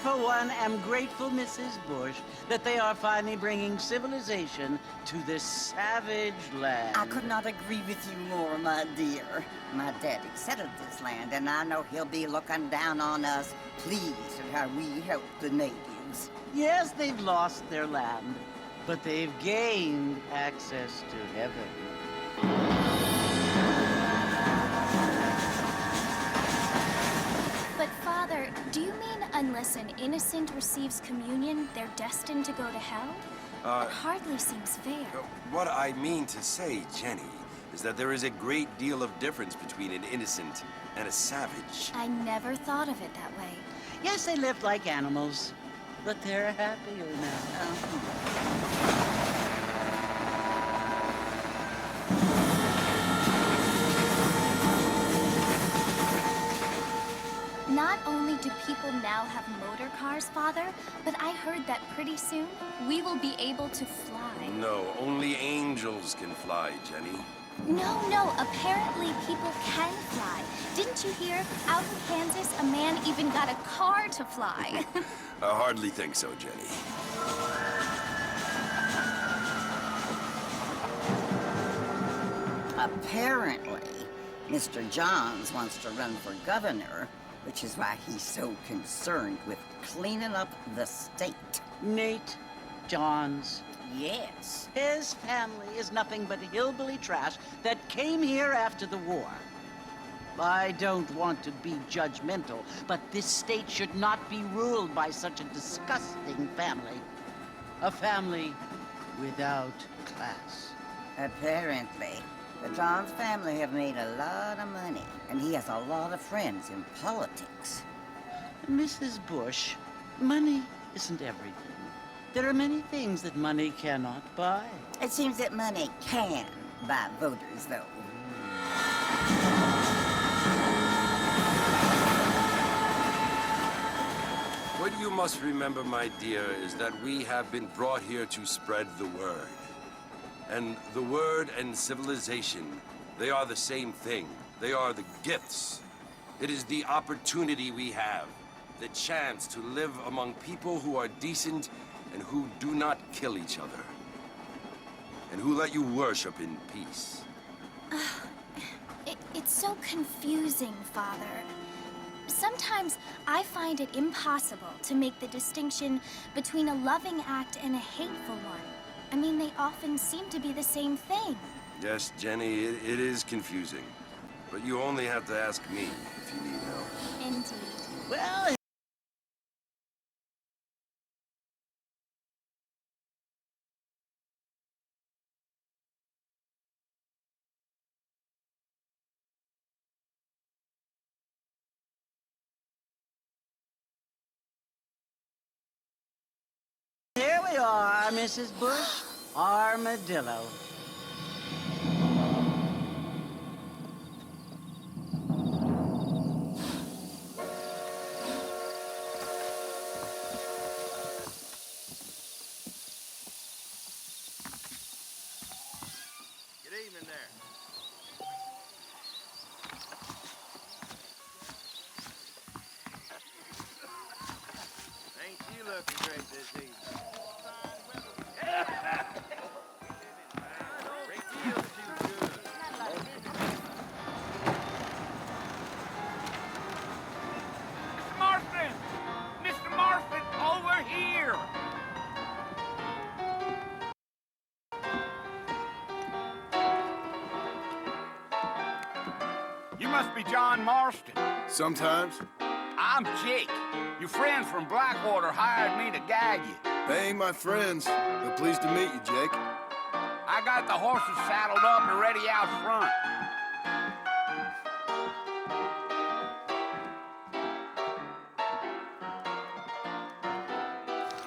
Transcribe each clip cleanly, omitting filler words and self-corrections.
For one, am grateful, Mrs. Bush, that they are finally bringing civilization to this savage land. I could not agree with you more, my dear. My daddy settled this land, and I know he'll be looking down on us, pleased at how we help the natives. Yes, they've lost their land, but they've gained access to heaven. But, Father, do you mean unless an innocent receives communion, they're destined to go to hell? That hardly seems fair. What I mean to say, Jenny, is that there is a great deal of difference between an innocent and a savage. I never thought of it that way. Yes, they lived like animals, but they're happier now. Not only do people now have motor cars, Father, but I heard that pretty soon we will be able to fly. No, only angels can fly, Jenny. No, apparently people can fly. Didn't you hear? Out in Kansas, a man even got a car to fly. I hardly think so, Jenny. Apparently, Mr. Johns wants to run for governor, which is why he's so concerned with cleaning up the state. Nate Johns. Yes. His family is nothing but hillbilly trash that came here after the war. I don't want to be judgmental, but this state should not be ruled by such a disgusting family. A family without class. Apparently. The Johns family have made a lot of money, and he has a lot of friends in politics. Mrs. Bush, money isn't everything. There are many things that money cannot buy. It seems that money can buy voters, though. What you must remember, my dear, is that we have been brought here to spread the word. And the word and civilization, they are the same thing. They are the gifts. It is the opportunity we have, the chance to live among people who are decent and who do not kill each other, and who let you worship in peace. It's so confusing, Father. Sometimes I find it impossible to make the distinction between a loving act and a hateful one. I mean, they often seem to be the same thing. Yes, Jenny, it is confusing. But you only have to ask me if you need help. Indeed. Well, Mrs. Bush? Armadillo. Good evening there. Ain't you looking great this evening? Mr. Marston! Mr. Marston, over here! You must be John Marston. Sometimes. I'm Jake. Your friends from Blackwater hired me to guide you. They ain't my friends, but pleased to meet you, Jake. I got the horses saddled up and ready out front.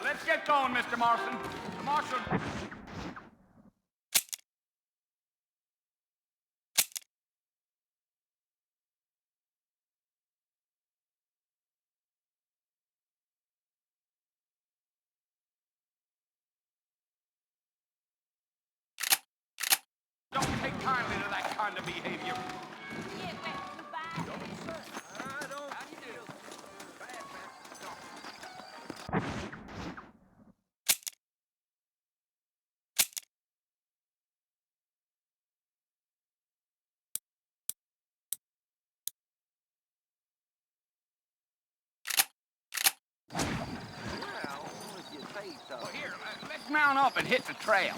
Let's get going, Mr. Marston. The marshal... Don't take kindly to that kind of behavior. Well, here, let's mount up and hit the trail.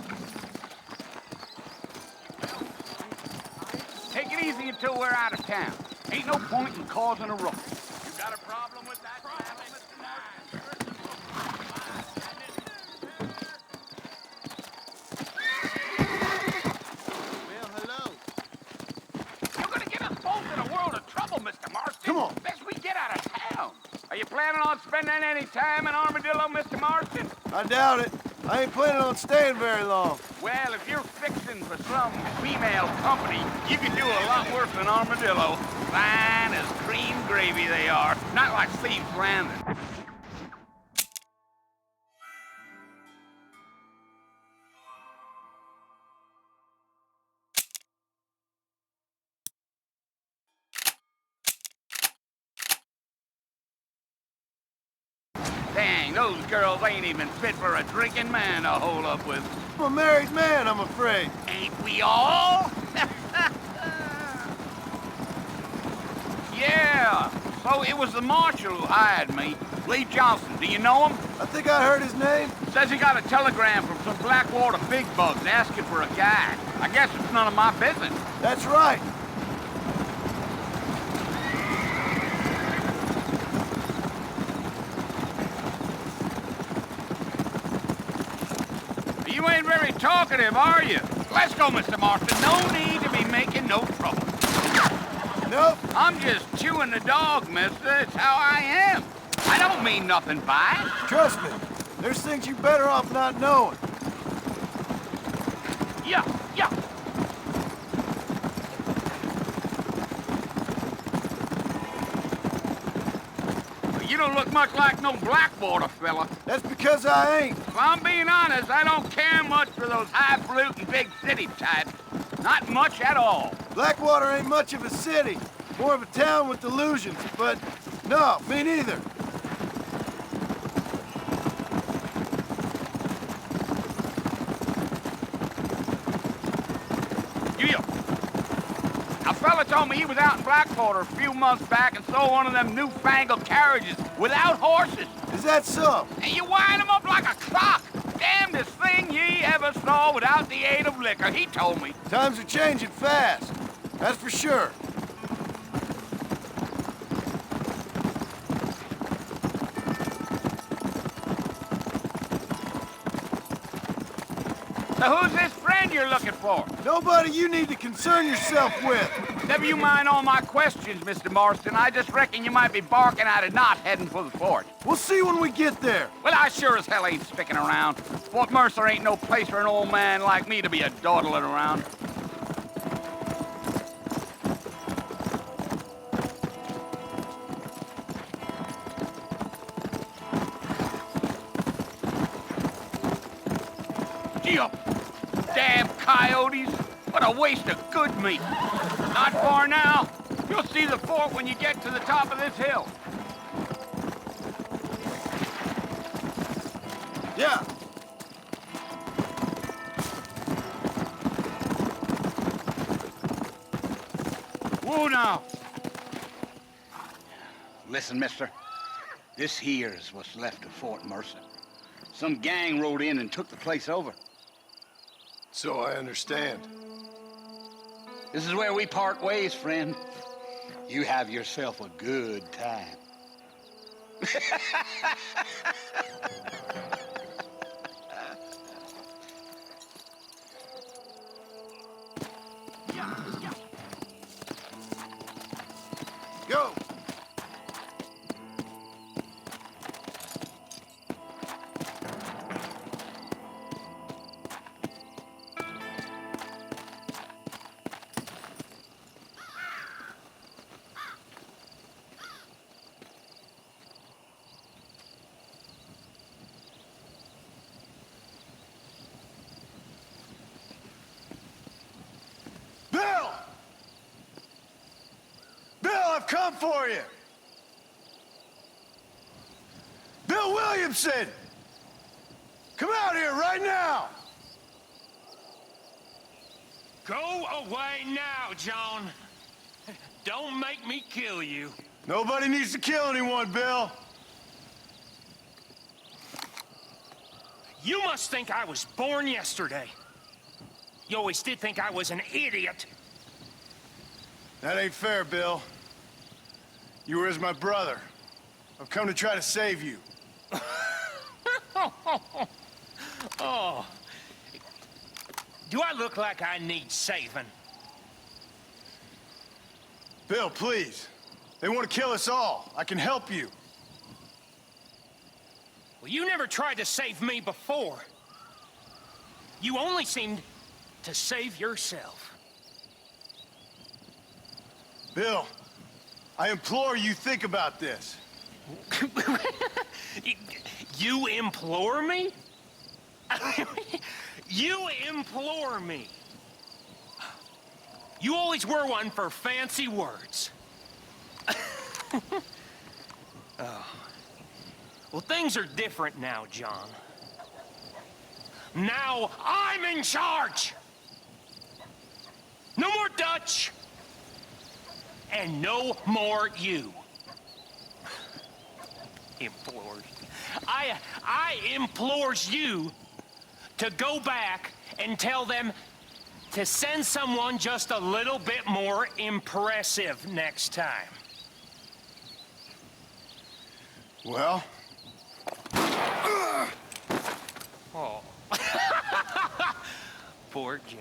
Take it easy until we're out of town. Ain't no point in causing a ruckus. You got a problem with that, Mr. Marston? Well, hello. You're gonna get us both in a world of trouble, Mr. Marston. Come on. Best we get out of town. Are you planning on spending any time in Armadillo, Mr. Marston? I doubt it. I ain't planning on staying very long. Well, if you're fixing for some female company, you can do a lot worse than Armadillo. Fine as cream gravy they are, not like Steve's Landing. Dang, those girls ain't even fit for a drinking man to hole up with. I'm a married man, I'm afraid. Ain't we all? Yeah, so it was the marshal who hired me. Lee Johnson, do you know him? I think I heard his name. Says he got a telegram from some Blackwater big bugs asking for a guy. I guess it's none of my business. That's right. You ain't very talkative, are you? Let's go, Mr. Marston. No need to be making no trouble. Nope. I'm just chewing the dog, mister. It's how I am. I don't mean nothing by it. Trust me. There's things you better off not knowing. Yeah, yeah. You don't look much like no Blackwater fella. That's because I ain't. If I'm being honest, I don't care much for those highfalutin big city types. Not much at all. Blackwater ain't much of a city. More of a town with delusions, but no, me neither. A fella told me he was out in Blackwater a few months back and saw one of them newfangled carriages without horses. Is that so? And you wind 'em up like a clock. Damnedest thing ye ever saw without the aid of liquor, he told me. Times are changing fast. That's for sure. So who's this friend you're looking for? Nobody you need to concern yourself with. Never you mind all my questions, Mr. Marston. I just reckon you might be barking at a knot heading for the fort. We'll see when we get there. Well, I sure as hell ain't sticking around. Fort Mercer ain't no place for an old man like me to be a dawdling around. You damn coyotes! What a waste of good meat. Not far now. You'll see the fort when you get to the top of this hill. Yeah. Whoa now. Listen, mister. This here's what's left of Fort Mercer. Some gang rode in and took the place over. So I understand. This is where we part ways, friend. You have yourself a good time. Go. I've come for you! Bill Williamson! Come out here right now! Go away now, John. Don't make me kill you. Nobody needs to kill anyone, Bill. You must think I was born yesterday. You always did think I was an idiot. That ain't fair, Bill. You were as my brother. I've come to try to save you. Oh. Do I look like I need saving? Bill, please. They want to kill us all. I can help you. Well, you never tried to save me before. You only seemed to save yourself. Bill, I implore you think about this. You implore me? You implore me. You always were one for fancy words. Oh. Well, things are different now, John. Now I'm in charge. No more Dutch. And no more you. Implores. I implores you to go back and tell them to send someone just a little bit more impressive next time. Well? Oh. Poor John.